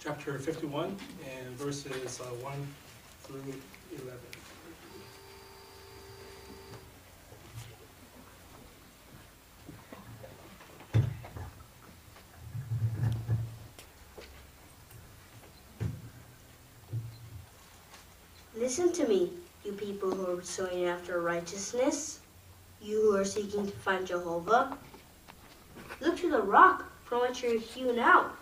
chapter 51 and verses 1 through 11. Listen to me, you people who are pursuing after righteousness, you who are seeking to find Jehovah. Look to the rock from which you are hewn out,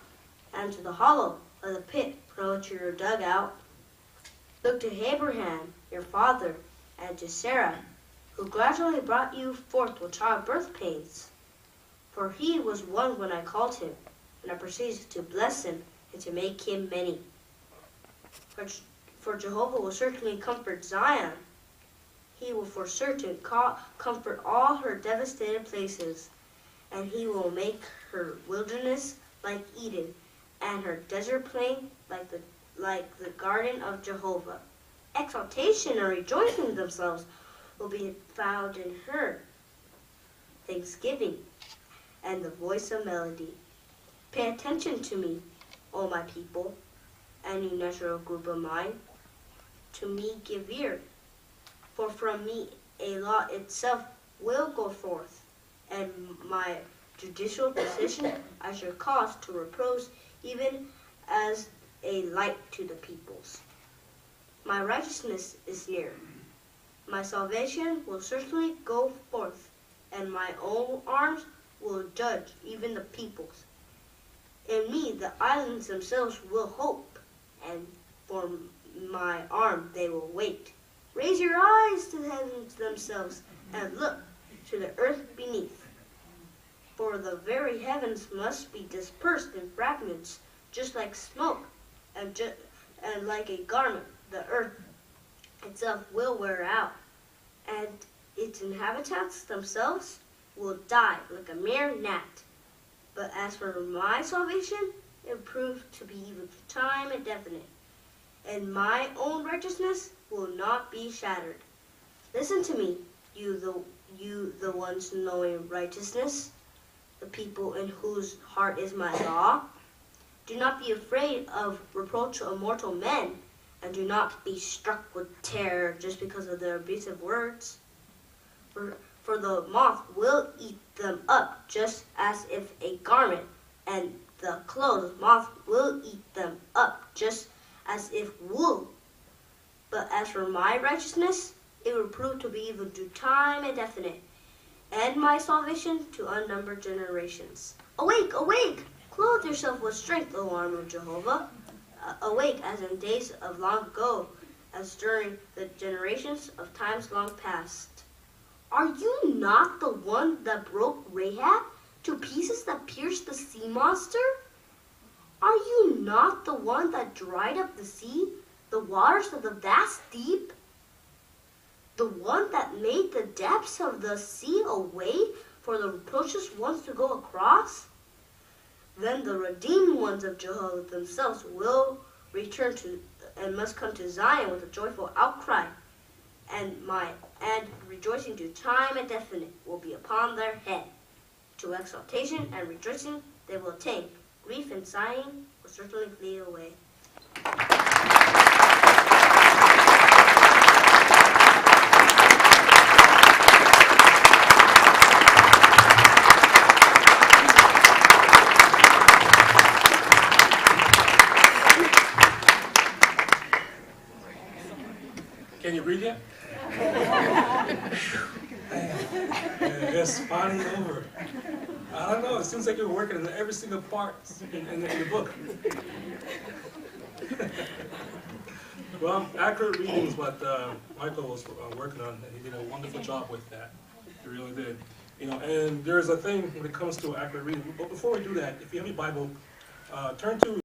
and to the hollow of the pit from which you are dug out. Look to Abraham, your father, and to Sarah, who gradually brought you forth with childbirth pains. For he was one when I called him, and I proceeded to bless him and to make him many. For Jehovah will certainly comfort Zion. He will for certain comfort all her devastated places, and he will make her wilderness like Eden, and her desert plain like the garden of Jehovah. Exaltation and rejoicing themselves will be found in her. Thanksgiving and the voice of melody. Pay attention to me, O my people, and you natural group of mine. To me give ear, for from me a law itself will go forth, and my judicial decision I shall cause to repose even as a light to the peoples. My righteousness is near. My salvation will certainly go forth, and my own arms will judge even the peoples. In me the islands themselves will hope, and for my arm they will wait. Raise your eyes to the heavens themselves, and look to the earth beneath. For the very heavens must be dispersed in fragments, just like smoke, and like a garment, the earth itself will wear out, and its inhabitants themselves will die like a mere gnat. But as for my salvation, it proved to be even time indefinite, and my own righteousness will not be shattered. Listen to me, you the ones knowing righteousness, the people in whose heart is my law. Do not be afraid of reproach of mortal men, and do not be struck with terror just because of their abusive words. For the moth will eat them up just as if a garment, and the clothes moth will eat them up just as if wool. But as for my righteousness, it will prove to be even to time indefinite, and my salvation to unnumbered generations. Awake, awake! Clothe yourself with strength, O arm of Jehovah. Awake as in days of long ago, as during the generations of times long past. Are you not the one that broke Rahab to pieces that pierced the sea monster? Are you not the one that dried up the sea, the waters of the vast deep? The one that made the depths of the sea a way for the reproaches ones to go across? Then the redeemed ones of Jehovah themselves will return to and must come to Zion with a joyful outcry, and rejoicing to time indefinite will be upon their head. To exaltation and rejoicing they will attain. Grief and sighing will certainly flee away. Can you breathe yet? It's finally over. I don't know, it seems like you're working on every single part in the book. Well, accurate reading is what Michael was working on, and he did a wonderful job with that. He really did. You know, and there's a thing when it comes to accurate reading. But before we do that, if you have your Bible, turn to